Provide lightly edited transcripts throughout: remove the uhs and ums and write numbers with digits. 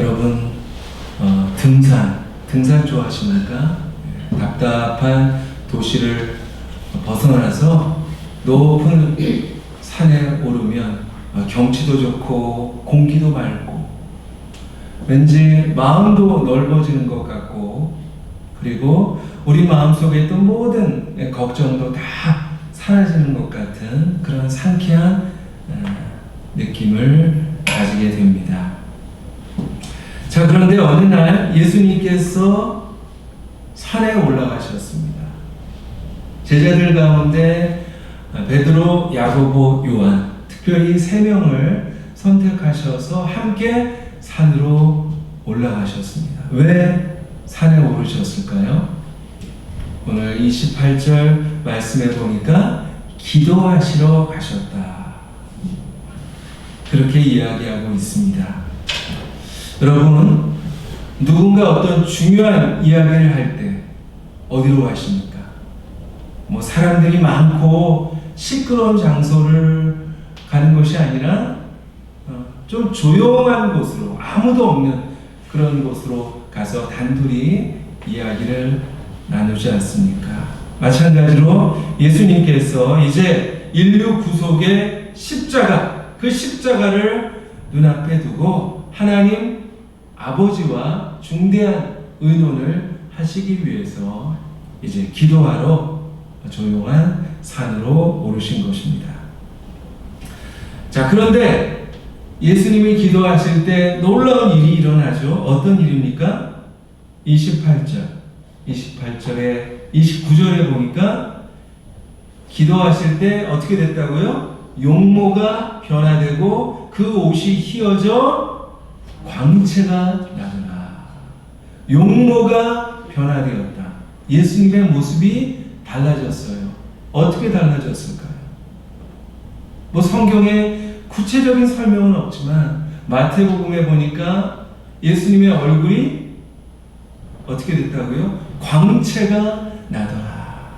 여러분 등산 좋아하십니까? 답답한 도시를 벗어나서 높은 산에 오르면 경치도 좋고 공기도 맑고 왠지 마음도 넓어지는 것 같고, 그리고 우리 마음속에 있던 모든 걱정도 다 사라지는 것 같은 그런 상쾌한 느낌을 가지게 됩니다. 자, 그런데 어느 날 예수님께서 산에 올라가셨습니다. 제자들 가운데 베드로, 야고보, 요한, 특별히 3명을 선택하셔서 함께 산으로 올라가셨습니다. 왜 산에 오르셨을까요? 오늘 28절 말씀에 보니까 기도하시러 가셨다, 그렇게 이야기하고 있습니다. 여러분, 누군가 어떤 중요한 이야기를 할 때 어디로 가십니까? 사람들이 많고 시끄러운 장소를 가는 것이 아니라 좀 조용한 곳으로, 아무도 없는 그런 곳으로 가서 단둘이 이야기를 나누지 않습니까? 마찬가지로 예수님께서 이제 인류 구속의 십자가, 그 십자가를 눈앞에 두고 하나님 아버지와 중대한 의논을 하시기 위해서 이제 기도하러 조용한 산으로 오르신 것입니다. 자, 그런데 예수님이 기도하실 때 놀라운 일이 일어나죠. 어떤 일입니까? 28절에 29절에 보니까 기도하실 때 어떻게 됐다고요? 용모가 변화되고 그 옷이 휘어져 광채가 나더라. 용모가 변화되었다. 예수님의 모습이 달라졌어요. 어떻게 달라졌을까요? 성경에 구체적인 설명은 없지만 마태복음에 보니까 예수님의 얼굴이 어떻게 됐다고요? 광채가 나더라,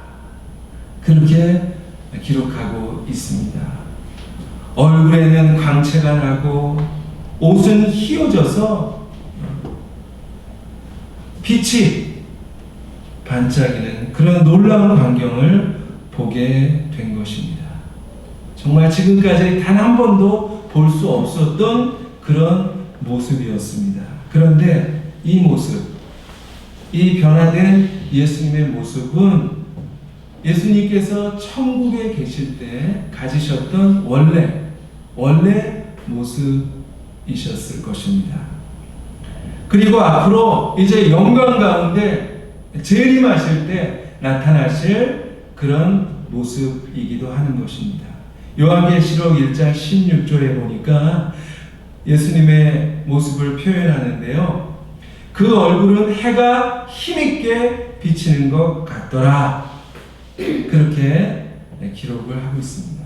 그렇게 기록하고 있습니다. 얼굴에는 광채가 나고 옷은 휘어져서 빛이 반짝이는 그런 놀라운 광경을 보게 된 것입니다. 정말 지금까지 단 한 번도 볼 수 없었던 그런 모습이었습니다. 그런데 이 모습, 이 변화된 예수님의 모습은 예수님께서 천국에 계실 때 가지셨던 원래 모습이셨을 것입니다. 그리고 앞으로 이제 영광 가운데 재림하실 때 나타나실 그런 모습이기도 하는 것입니다. 요한계시록 1장 16절에 보니까 예수님의 모습을 표현하는데요, 그 얼굴은 해가 힘있게 비치는 것 같더라, 그렇게 기록을 하고 있습니다.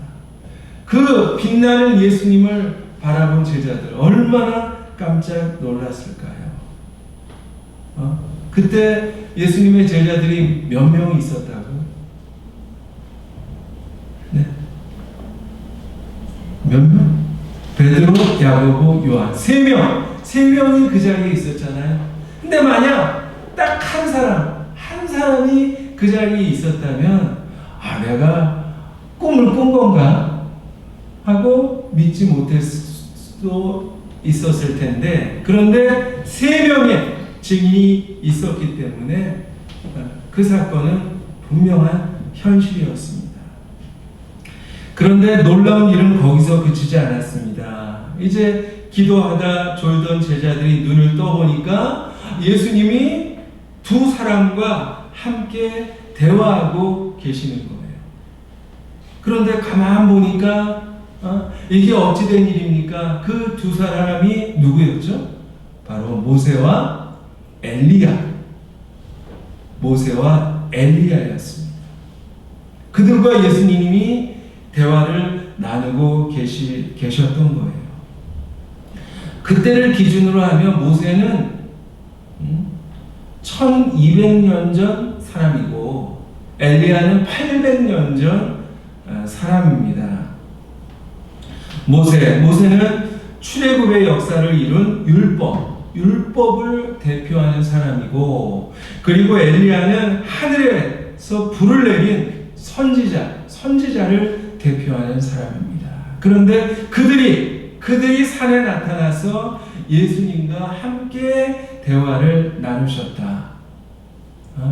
그 빛나는 예수님을 바라본 제자들 얼마나 깜짝 놀랐을까요? 그때 예수님의 제자들이 몇 명이 있었다고? 네? 몇 명? 베드로, 야고보, 요한 3명이 그 자리에 있었잖아요. 근데 만약 딱 한 사람이 그 자리에 있었다면 내가 꿈을 꾼 건가 하고 믿지 못할 수도 있었을 텐데, 그런데 3명의 증인이 있었기 때문에 그 사건은 분명한 현실이었습니다. 그런데 놀라운 일은 거기서 그치지 않았습니다. 이제 기도하다 졸던 제자들이 눈을 떠보니까 예수님이 2 사람과 함께 대화하고 계시는 거예요. 그런데 가만 보니까 이게 어찌된 일입니까? 그 2 사람이 누구였죠? 바로 모세와 엘리야였습니다. 그들과 예수님이 대화를 나누고 계셨던 거예요. 그때를 기준으로 하면 모세는 1200년 전 사람이고 엘리야는 800년 전 사람입니다. 모세는 출애굽의 역사를 이룬 율법을 대표하는 사람이고, 그리고 엘리야는 하늘에서 불을 내린 선지자를 대표하는 사람입니다. 그런데 그들이 산에 나타나서 예수님과 함께 대화를 나누셨다.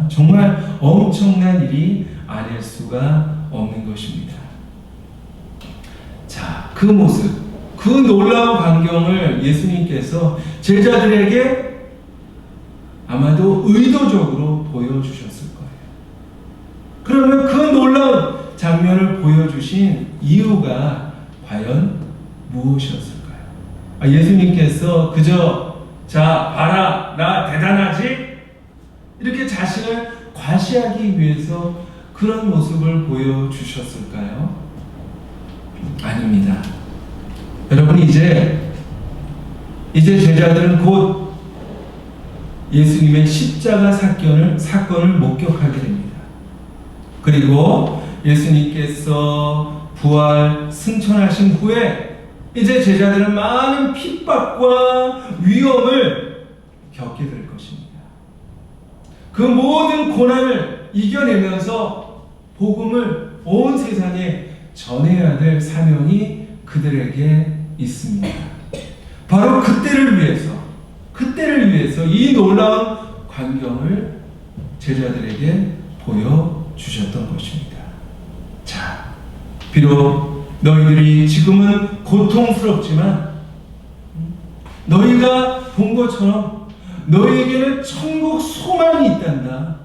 정말 엄청난 일이 아닐 수가 없는 것입니다. 자, 그 모습, 그 놀라운 광경을 예수님께서 제자들에게 아마도 의도적으로 보여주셨을 거예요. 그러면 그 놀라운 장면을 보여주신 이유가 과연 무엇이었을까요? 예수님께서 그저 자 봐라 나 대단하지? 이렇게 자신을 과시하기 위해서 그런 모습을 보여주셨을까요? 아닙니다. 여러분 이제 제자들은 곧 예수님의 십자가 사건을 목격하게 됩니다. 그리고 예수님께서 부활 승천하신 후에 이제 제자들은 많은 핍박과 위험을 겪게 될 것입니다. 그 모든 고난을 이겨내면서 복음을 온 세상에 전해야 될 사명이 그들에게 있습니다. 바로 그때를 위해서 이 놀라운 광경을 제자들에게 보여주셨던 것입니다. 자, 비록 너희들이 지금은 고통스럽지만 너희가 본 것처럼 너희에게는 천국 소망이 있단다.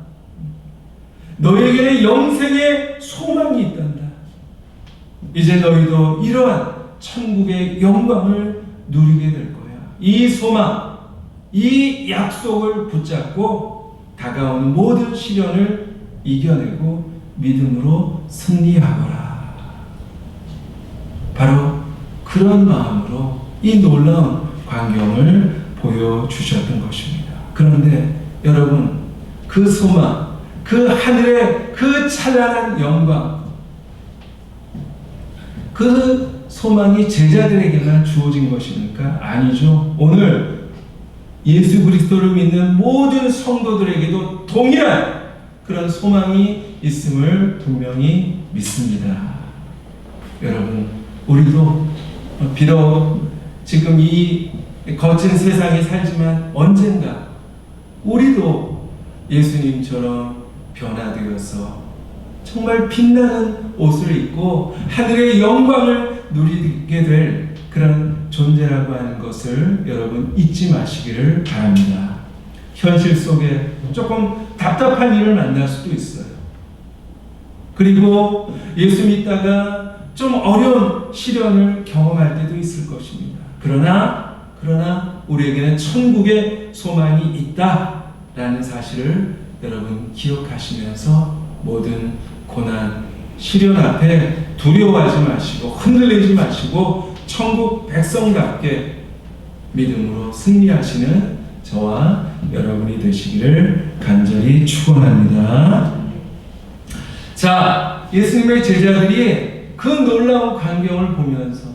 너희에게는 영생의 소망이 있단다. 이제 너희도 이러한 천국의 영광을 누리게 될 거야. 이 소망, 이 약속을 붙잡고 다가오는 모든 시련을 이겨내고 믿음으로 승리하거라. 바로 그런 마음으로 이 놀라운 광경을 보여주셨던 것입니다. 그런데 여러분, 그 소망, 그 하늘의 그 찬란한 영광, 그 소망이 제자들에게만 주어진 것입니까? 아니죠. 오늘 예수 그리스도를 믿는 모든 성도들에게도 동일한 그런 소망이 있음을 분명히 믿습니다. 여러분, 우리도 비록 지금 이 거친 세상에 살지만 언젠가 우리도 예수님처럼 변화되어서 정말 빛나는 옷을 입고 하늘의 영광을 누리게 될 그런 존재라고 하는 것을 여러분 잊지 마시기를 바랍니다. 현실 속에 조금 답답한 일을 만날 수도 있어요. 그리고 예수 믿다가 좀 어려운 시련을 경험할 때도 있을 것입니다. 그러나 우리에게는 천국의 소망이 있다라는 사실을 여러분 기억하시면서 모든 고난, 시련 앞에 두려워하지 마시고 흔들리지 마시고 천국 백성답게 믿음으로 승리하시는 저와 여러분이 되시기를 간절히 축원합니다. 자, 예수님의 제자들이 그 놀라운 광경을 보면서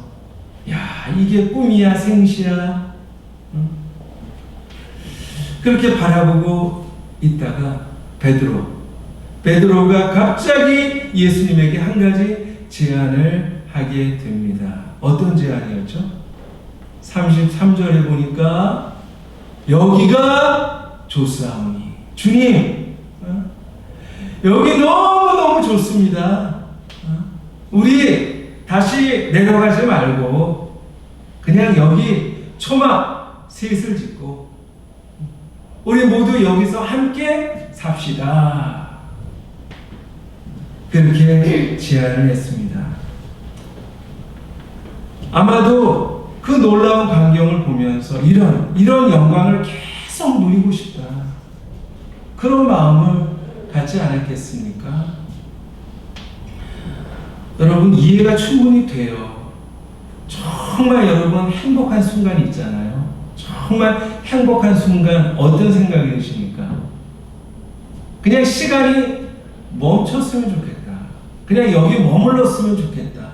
야, 이게 꿈이야 생시야? 그렇게 바라보고 있다가 베드로가 갑자기 예수님에게 한 가지 제안을 하게 됩니다. 어떤 제안이었죠? 33절에 보니까 여기가 좋사오니 주님, 여기 너무너무 좋습니다. 우리 다시 내려가지 말고 그냥 여기 초막 셋을 짓고 우리 모두 여기서 함께 삽시다. 그렇게 제안을 했습니다. 아마도 그 놀라운 광경을 보면서 이런 영광을 계속 누리고 싶다. 그런 마음을 갖지 않았겠습니까? 여러분, 이해가 충분히 돼요. 정말 여러분 행복한 순간이 있잖아요. 정말 행복한 순간 어떤 생각이 드십니까? 그냥 시간이 멈췄으면 좋겠다. 그냥 여기 머물렀으면 좋겠다.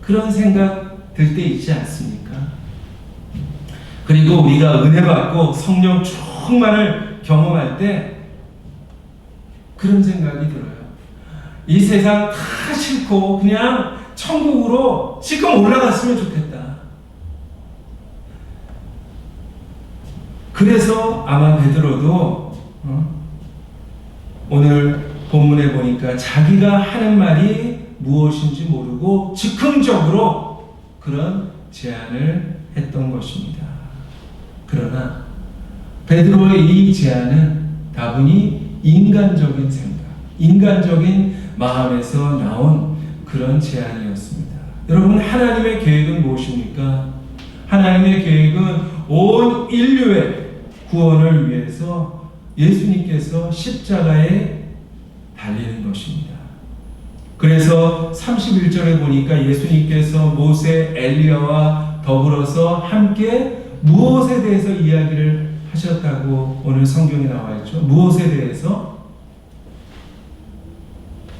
그런 생각 들 때 있지 않습니까? 그리고 우리가 은혜 받고 성령 충만을 경험할 때 그런 생각이 들어요. 이 세상 다 싫고 그냥 천국으로 지금 올라갔으면 좋겠다. 그래서 아마 베드로도 오늘 본문에 보니까 자기가 하는 말이 무엇인지 모르고 즉흥적으로 그런 제안을 했던 것입니다. 그러나 베드로의 이 제안은 다분히 인간적인 생각, 인간적인 마음에서 나온 그런 제안이었습니다. 여러분, 하나님의 계획은 무엇입니까? 하나님의 계획은 온 인류의 구원을 위해서 예수님께서 십자가에 달리는 것입니다. 그래서 31절에 보니까 예수님께서 모세, 엘리야와 더불어서 함께 무엇에 대해서 이야기를 하셨다고 오늘 성경에 나와 있죠. 무엇에 대해서?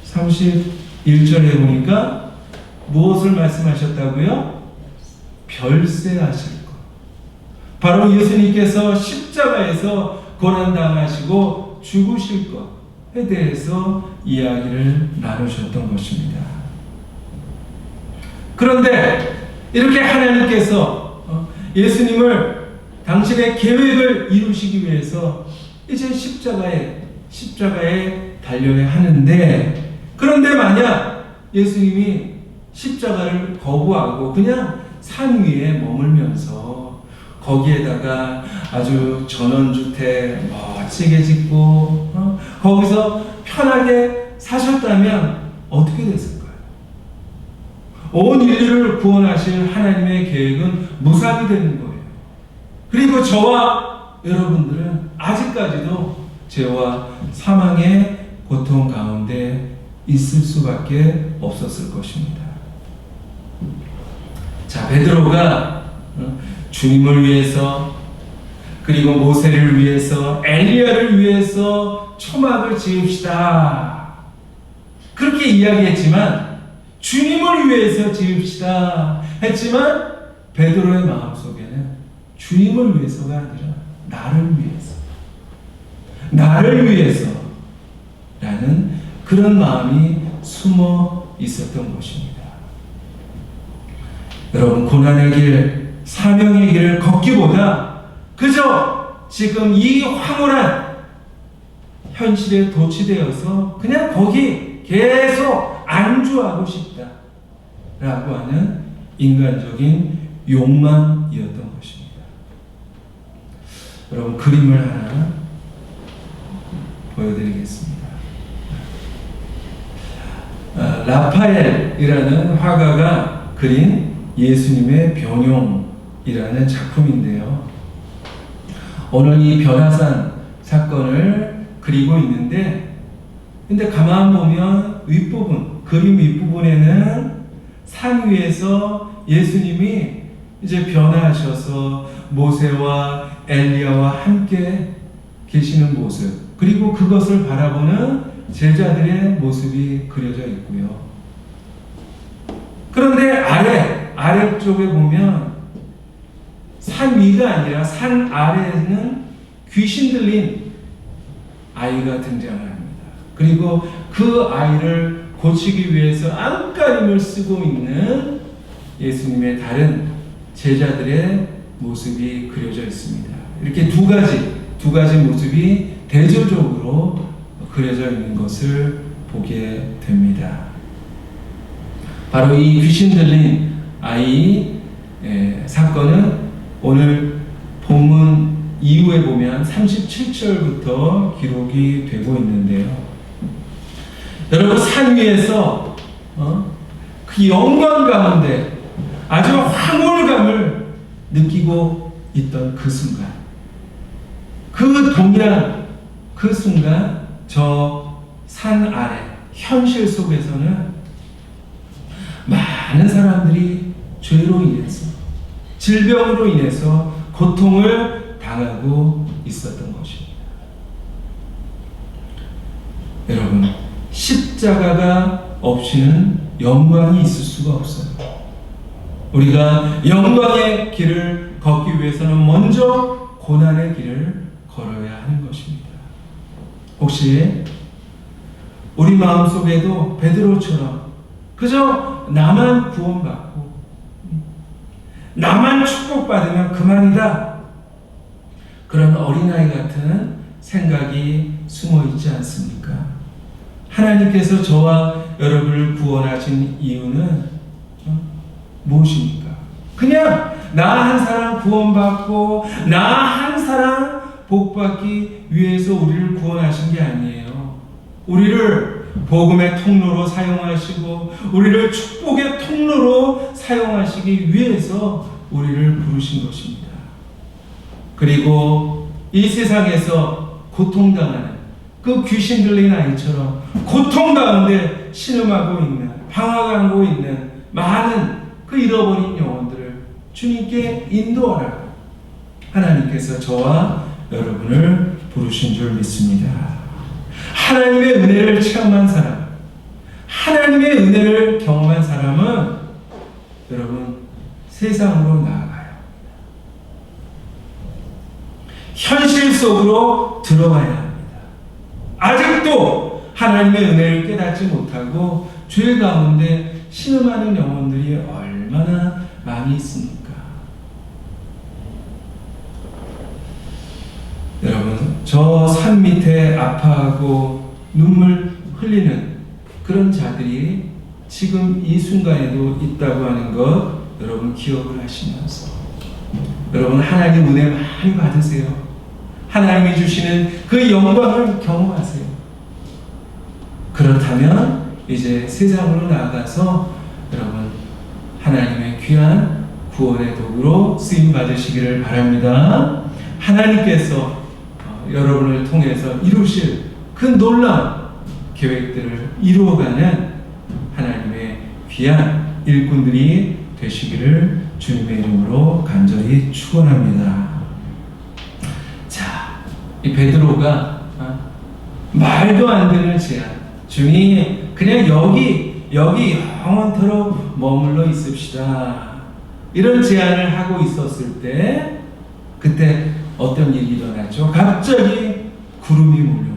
31절에 보니까 무엇을 말씀하셨다고요? 별세하실 것. 바로 예수님께서 십자가에서 고난당하시고 죽으실 것에 대해서 이야기를 나누셨던 것입니다. 그런데 이렇게 하나님께서 예수님을 당신의 계획을 이루시기 위해서 이제 십자가에 달려야 하는데, 그런데 만약 예수님이 십자가를 거부하고 그냥 산 위에 머물면서 거기에다가 아주 전원주택 멋지게 짓고 거기서 편하게 사셨다면 어떻게 됐을까요? 온 인류를 구원하실 하나님의 계획은 무산이 되는 거예요. 그리고 저와 여러분들은 아직까지도 죄와 사망의 고통 가운데 있을 수밖에 없었을 것입니다. 자, 베드로가 주님을 위해서, 그리고 모세를 위해서, 엘리야를 위해서 초막을 지읍시다, 그렇게 이야기했지만, 주님을 위해서 지읍시다 했지만, 베드로의 마음속에는 주님을 위해서가 아니라 나를 위해서 라는 그런 마음이 숨어 있었던 것입니다. 여러분, 고난의 길, 사명의 길을 걷기보다 그저 지금 이 황홀한 현실에 도취되어서 그냥 거기 계속 안주하고 싶다 라고 하는 인간적인 욕망이었던 것입니다. 여러분, 그림을 하나 보여드리겠습니다. 라파엘이라는 화가가 그린 예수님의 병용이라는 작품인데요. 오늘 이 변화산 사건을 그리고 있는데, 근데 가만 보면 윗부분, 그림 윗부분에는 산 위에서 예수님이 이제 변화하셔서 모세와 엘리야와 함께 계시는 모습, 그리고 그것을 바라보는 제자들의 모습이 그려져 있고요. 그런데 아래쪽에 보면 산 위가 아니라 산 아래에는 귀신 들린 아이가 등장합니다. 그리고 그 아이를 고치기 위해서 안간힘을 쓰고 있는 예수님의 다른 제자들의 모습이 그려져 있습니다. 이렇게 두 가지 모습이 대조적으로 그려져 있는 것을 보게 됩니다. 바로 이 귀신 들린 아이 사건은 오늘 본문 이후에 보면 37절부터 기록이 되고 있는데요. 여러분, 산 위에서 그 영광 가운데 아주 황홀감을 느끼고 있던 그 순간, 그 동일한 그 순간, 저 산 아래 현실 속에서는 많은 사람들이 죄로 인해서, 질병으로 인해서 고통을 당하고 있었던 것입니다. 여러분, 십자가가 없이는 영광이 있을 수가 없어요. 우리가 영광의 길을 걷기 위해서는 먼저 고난의 길을 걸어야 하는 것입니다. 혹시 우리 마음속에도 베드로처럼 그저 나만 구원받고 나만 축복받으면 그만이다, 그런 어린아이 같은 생각이 숨어 있지 않습니까? 하나님께서 저와 여러분을 구원하신 이유는 무엇입니까? 그냥 나 한 사람 구원받고 나 한 사람 복받기 위해서 우리를 구원하신 게 아니에요. 우리를 복음의 통로로 사용하시고 우리를 축복의 통로로 사용하시기 위해서 우리를 부르신 것입니다. 그리고 이 세상에서 고통당하는 그 귀신 들린 아이처럼 고통 가운데 신음하고 있는, 방황하고 있는 많은 그 잃어버린 영혼들을 주님께 인도하라고 하나님께서 저와 여러분을 부르신 줄 믿습니다. 하나님의 은혜를 체험한 사람, 하나님의 은혜를 경험한 사람은 여러분 세상으로 나아가요. 현실 속으로 들어가야 합니다. 아직도 하나님의 은혜를 깨닫지 못하고 죄 가운데 신음하는 영혼들이 얼마나 많이 있습니까? 여러분, 저 산 밑에 아파하고 눈물 흘리는 그런 자들이 지금 이 순간에도 있다고 하는 것 여러분 기억을 하시면서 여러분 하나님 은혜 많이 받으세요. 하나님이 주시는 그 영광을 경험하세요. 그렇다면 이제 세상으로 나아가서 여러분 하나님의 귀한 구원의 도구로 쓰임 받으시기를 바랍니다. 하나님께서 여러분을 통해서 이루실 그 놀라운 계획들을 이루어가는 하나님의 귀한 일꾼들이 되시기를 주님의 이름으로 간절히 축원합니다. 자, 이 베드로가 말도 안 되는 제안, 주님 그냥 여기 영원토록 머물러 있읍시다, 이런 제안을 하고 있었을 때 그때 어떤 일이 일어나죠? 갑자기 구름이 몰려옵니다.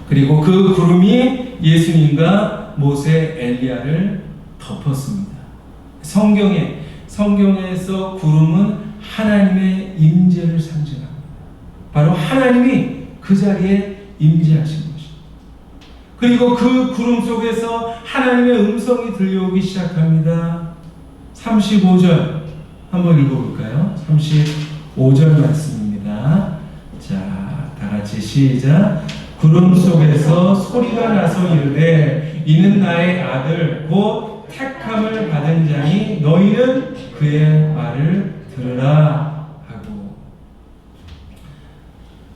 그리고 그 구름이 예수님과 모세, 엘리야를 덮었습니다. 성경에서 구름은 하나님의 임재를 상징합니다. 바로 하나님이 그 자리에 임재하신 것입니다. 그리고 그 구름 속에서 하나님의 음성이 들려오기 시작합니다. 35절 한번 읽어볼까요? 35절 말씀입니다. 자, 다같이 시작. 구름 속에서 소리가 나서 이르되 이는 나의 아들 곧 택함을 받은 자니 너희는 그의 말을 들으라 하고,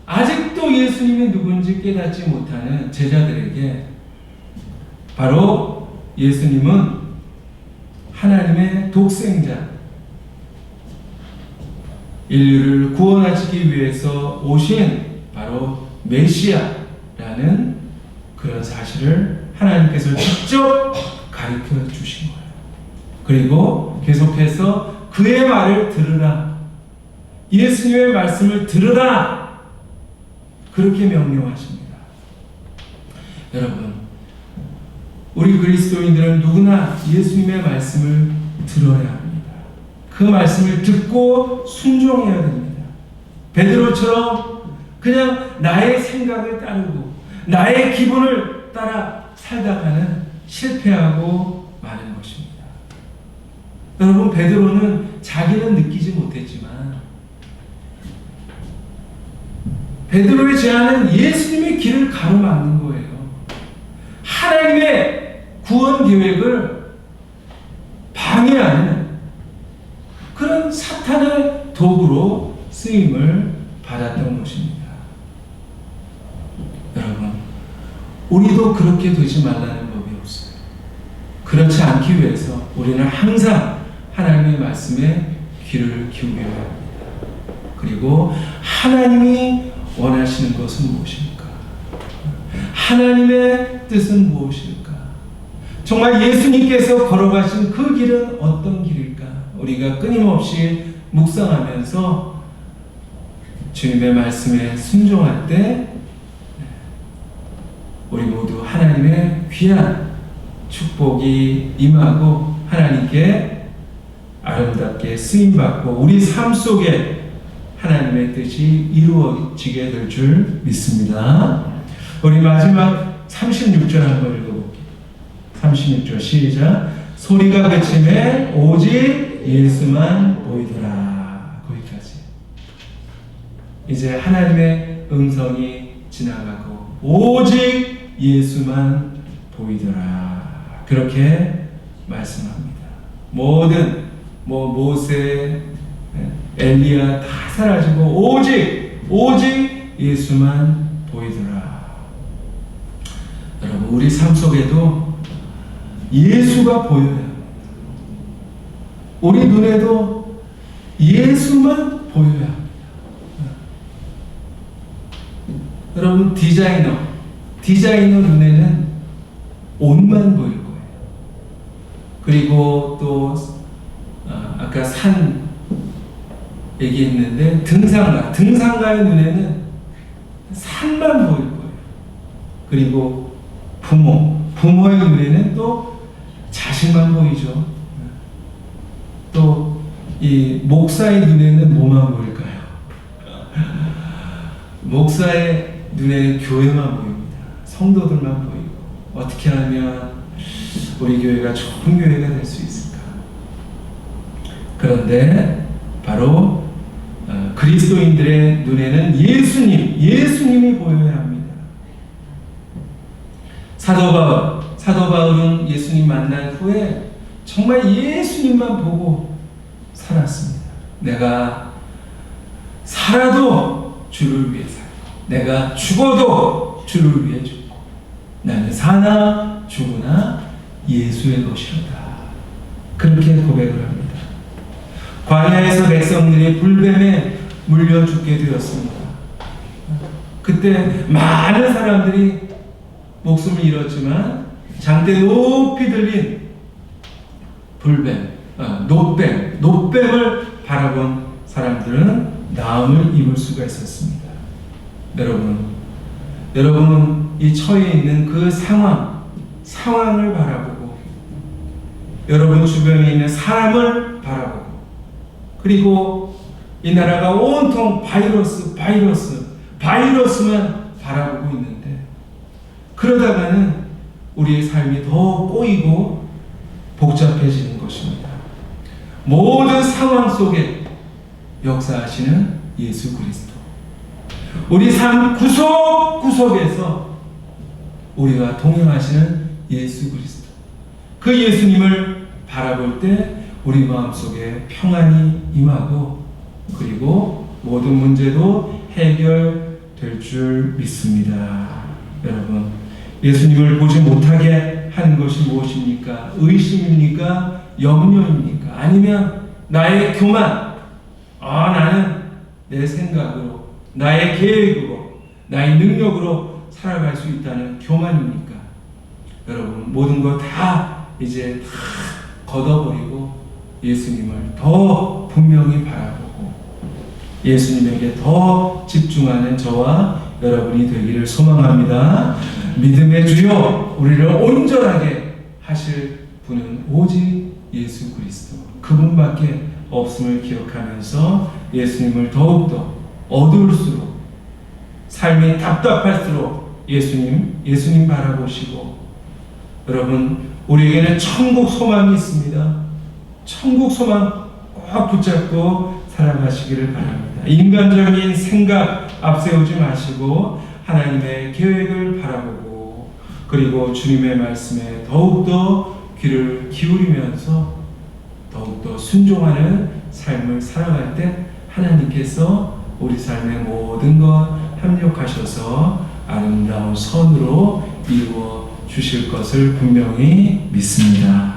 아직도 예수님이 누군지 깨닫지 못하는 제자들에게 바로 예수님은 하나님의 독생자, 인류를 구원하시기 위해서 오신 바로 메시아라는 그런 사실을 하나님께서 직접 가르쳐 주신 거예요. 그리고 계속해서 그의 말을 들으라, 예수님의 말씀을 들으라, 그렇게 명령하십니다. 여러분, 우리 그리스도인들은 누구나 예수님의 말씀을 들어야 합니다. 그 말씀을 듣고 순종해야 됩니다. 베드로처럼 그냥 나의 생각을 따르고 나의 기분을 따라 살다가는 실패하고 마는 것입니다. 여러분, 베드로는 자기는 느끼지 못했지만 베드로의 제안은 예수님의 길을 가로막는 거예요. 하나님의 구원 계획을 방해하는 그런 사탄의 도구로 쓰임을 받았던 것입니다. 여러분, 우리도 그렇게 되지 말라는 법이 없어요. 그렇지 않기 위해서 우리는 항상 하나님의 말씀에 귀를 기울여야 합니다. 그리고 하나님이 원하시는 것은 무엇입니까? 하나님의 뜻은 무엇일까? 정말 예수님께서 걸어가신 그 길은 어떤 길일까? 우리가 끊임없이 묵상하면서 주님의 말씀에 순종할 때 우리 모두 하나님의 귀한 축복이 임하고 하나님께 아름답게 쓰임받고 우리 삶 속에 하나님의 뜻이 이루어지게 될 줄 믿습니다. 우리 마지막 36절 한번 읽어볼게요. 36절 시작. 소리가 그침에 오직 예수만 보이더라. 거기까지. 이제 하나님의 음성이 지나가고 오직 예수만 보이더라. 그렇게 말씀합니다. 모든 모세, 엘리야 다 사라지고 오직 예수만 보이더라. 여러분, 우리 삶 속에도 예수가 보여야 합니다. 우리 눈에도 예수만 보여야 합니다. 여러분, 디자이너 눈에는 옷만 보일 거예요. 그리고 또 아까 산 얘기했는데 등산가의 눈에는 산만 보일 거예요. 그리고 부모의 눈에는 또 자식만 보이죠. 또 이 목사의 눈에는 뭐만 보일까요? 목사의 눈에는 교회만 보입니다. 성도들만 보이고 어떻게 하면 우리 교회가 좋은 교회가 될 수 있을까? 그런데 바로 그리스도인들의 눈에는 예수님이 보여야 합니다. 사도 바울은 예수님 만난 후에 정말 예수님만 보고 살았습니다. 내가 살아도 주를 위해 살고 내가 죽어도 주를 위해 죽고 나는 사나 죽으나 예수의 것이로다. 그렇게 고백을 합니다. 광야에서 백성들이 불뱀에 물려 죽게 되었습니다. 그때 많은 사람들이 목숨을 잃었지만 장대 높이 들린 노뱀을 바라본 사람들은 나음을 입을 수가 있었습니다. 여러분은 이 처해 있는 그 상황을 바라보고 여러분 주변에 있는 사람을 바라보고 그리고 이 나라가 온통 바이러스만 바라보고 있는데 그러다가는 우리의 삶이 더 꼬이고 복잡해지는 것입니다. 모든 상황 속에 역사하시는 예수 그리스도. 우리 삶 구석구석에서 우리와 동행하시는 예수 그리스도. 그 예수님을 바라볼 때 우리 마음속에 평안이 임하고 그리고 모든 문제도 해결될 줄 믿습니다. 여러분, 예수님을 보지 못하게 하는 것이 무엇입니까? 의심입니까? 염려입니까? 아니면 나의 교만? 나는 내 생각으로, 나의 계획으로, 나의 능력으로 살아갈 수 있다는 교만입니까? 여러분, 모든 것 다 이제 다 걷어버리고 예수님을 더 분명히 바라보고 예수님에게 더 집중하는 저와 여러분이 되기를 소망합니다. 믿음의 주여, 우리를 온전하게 하실 분은 오직 예수 그리스도, 그분밖에 없음을 기억하면서 예수님을 더욱더 어두울수록 삶이 답답할수록 예수님 바라보시고 여러분, 우리에게는 천국 소망이 있습니다. 천국 소망 꼭 붙잡고 살아가시기를 바랍니다. 인간적인 생각 앞세우지 마시고 하나님의 계획을 바라보고 그리고 주님의 말씀에 더욱더 귀를 기울이면서 더욱더 순종하는 삶을 살아갈 때 하나님께서 우리 삶의 모든 것 합력하셔서 아름다운 선으로 이루어 주실 것을 분명히 믿습니다.